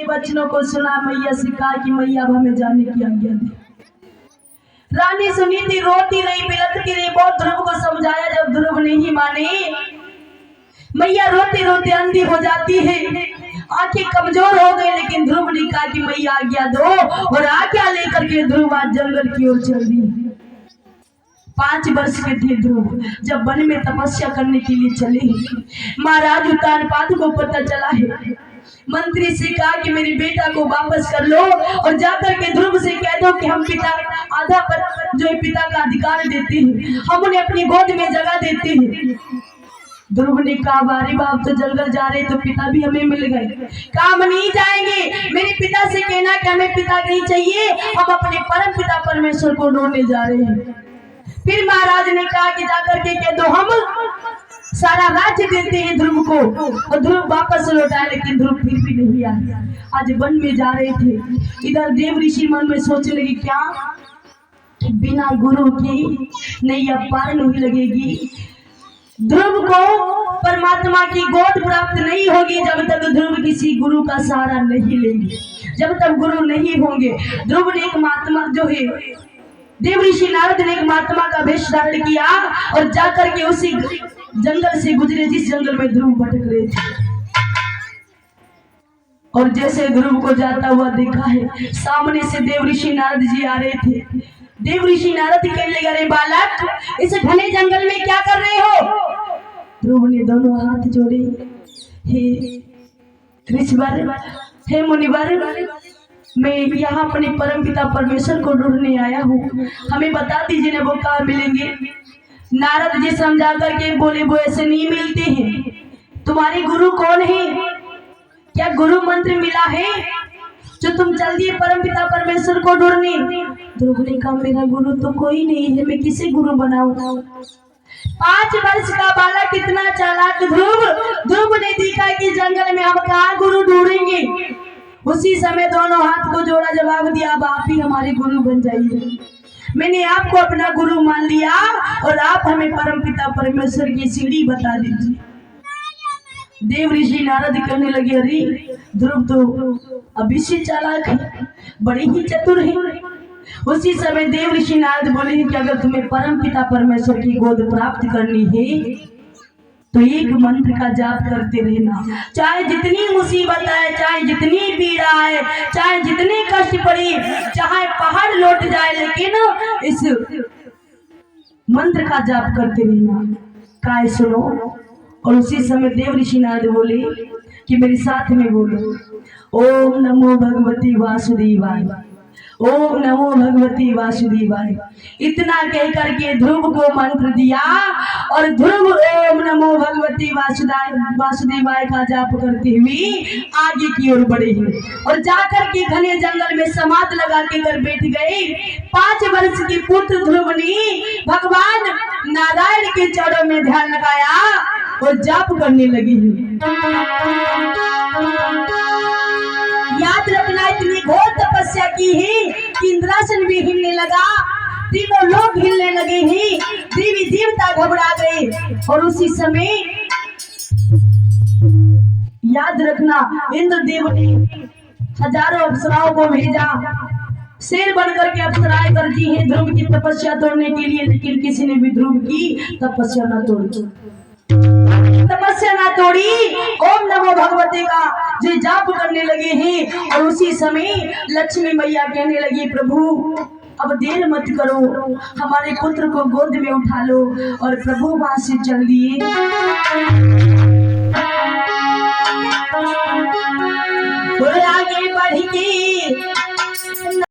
बच्चों को सुना, मैया से कहा कि मैया अब हमें जाने की आज्ञा दे। रानी सुनी थी, रोती रही, बिलखती रही, बहुत ध्रुव को समझाया, जब ध्रुव नहीं माने, मैया रोते रोते अंधी हो जाती है, आंखें कमजोर हो गई। लेकिन ध्रुव ने कहा कि मैया आज्ञा दो, और आज्ञा लेकर के ध्रुव आज जंगल की ओर चल दी। 5 वर्ष के थे ध्रुव जब वन में तपस्या करने के लिए चले। महाराज उत्तानपाद को पता चला है, मंत्री से कहा कि मेरे बेटा को वापस कर लो, और जाकर के ध्रुव से कह दो कि हम पिता आधा पर जो पिता का अधिकार देते हैं, हम उन्हें अपनी गोद में जगह देते हैं। ध्रुव ने कहा, बारी बाप तो जंगल जा रहे तो पिता भी हमें मिल गए, काम नहीं जाएंगे। मेरे पिता से कहना कि हमें पिता नहीं चाहिए, हम अपने परम पिता परमेश्वर को ढूंढने जा रहे हैं। फिर महाराज ने कहा कि जाकर के कह दो हम सारा राज्य देते हैं ध्रुव को, और ध्रुव वापस लौटाए। लेकिन ध्रुव फिर भी नहीं आया। आज वन में जा रहे थे, इधर देव ऋषि मन में सोचने लगे, क्या कि बिना गुरु की नैया पार नहीं लगेगी। ध्रुव को परमात्मा की गोद प्राप्त नहीं होगी जब तक ध्रुव किसी गुरु का सहारा नहीं लेंगे, जब तक गुरु नहीं होंगे। ध्रुव ने एक महात्मा जो है देव ऋषि नारद ने एक महात्मा का वेश धारण किया, और जाकर के उसी जंगल से गुजरे जिस जंगल में ध्रुव भटक रहे थे। और जैसे ध्रुव को जाता हुआ देखा है, सामने से देव ऋषि नारद जी आ रहे थे। देव ऋषि नारद कहने लगे, अरे बालक, इस घने जंगल में क्या कर रहे हो? ध्रुव ने दोनों हाथ जोड़े, हे ऋषिवर, हे मुनिवर, मैं यहाँ अपने परम पिता परमेश्वर को ढूंढने आया हूँ, हमें बता दीजिए ना वो कहाँ मिलेंगे। नारद जी समझा करके बोले, वो ऐसे नहीं मिलते हैं। तुम्हारे गुरु कौन है? क्या गुरु मंत्र मिला है जो तुम चल दिए परम पिता परमेश्वर को ढूंढने? ध्रुव ने कहा, मेरा गुरु तो कोई नहीं है, मैं किसे गुरु बनाऊं? 5 वर्ष का बालक कितना चालाक ध्रुव ने देखा कि जंगल में हम कहाँ गुरु ढूंढेंगे। उसी समय दोनों हाथ को जोड़ा, जवाब दिया, अब आप ही हमारे गुरु बन जाइए। मैंने आपको अपना गुरु मान लिया, और आप हमें परम पिता परमेश्वर की सीढ़ी बता दीजिए। देव ऋषि नारद कहने लगे, अरे ध्रुव तो अभी से चालाक है, बड़े ही चतुर है। उसी समय देव ऋषि नारद बोले कि अगर तुम्हें परम पिता परमेश्वर की गोद प्राप्त करनी है तो एक मंत्र का जाप करते रहना। चाहे जितनी मुसीबत है, चाहे जितनी पीड़ा है, चाहे जितने कष्ट पड़े, चाहे पहाड़ लौट जाए, लेकिन इस मंत्र का जाप करते रहना। काय सुनो। और उसी समय देव ऋषि नारद बोले कि मेरे साथ में बोलो, ओम नमो भगवती वासुदेवाय, ओम नमो भगवती वासुदेवाय। इतना कह करके ध्रुव को मंत्र दिया, और ध्रुव ओम नमो भगवती वासुदेवाय का जाप करते हुए आगे की ओर बढ़े और जाकर के घने जंगल में समाधि लगा के कर बैठ गए। 5 वर्ष के पुत्र ध्रुव ने भगवान नारायण के चरणों में ध्यान लगाया और जाप करने लगी। याद रखना, इतनी घोर तपस्या की है कि इंद्रासन भी हिलने लगा, तीनों लोग हिलने लगे हैं, देवी देवता घबरा गए। और उसी समय याद रखना, इंद्रदेव ने हजारों अप्सराओं को भेजा, शेर बनकर के अप्सराएं गरजी हैं ध्रुव की तपस्या तोड़ने के लिए, लेकिन किसी ने भी ध्रुव की तपस्या न तोड़ी। तपस्या ना तोड़ी, ओम नमो भगवते का जो जाप करने लगे हैं। और उसी समय लक्ष्मी मैया कहने लगी, प्रभु अब देर मत करो, हमारे पुत्र को गोद में उठा लो। और प्रभु वहां से चल दिए। आगे बढ़ के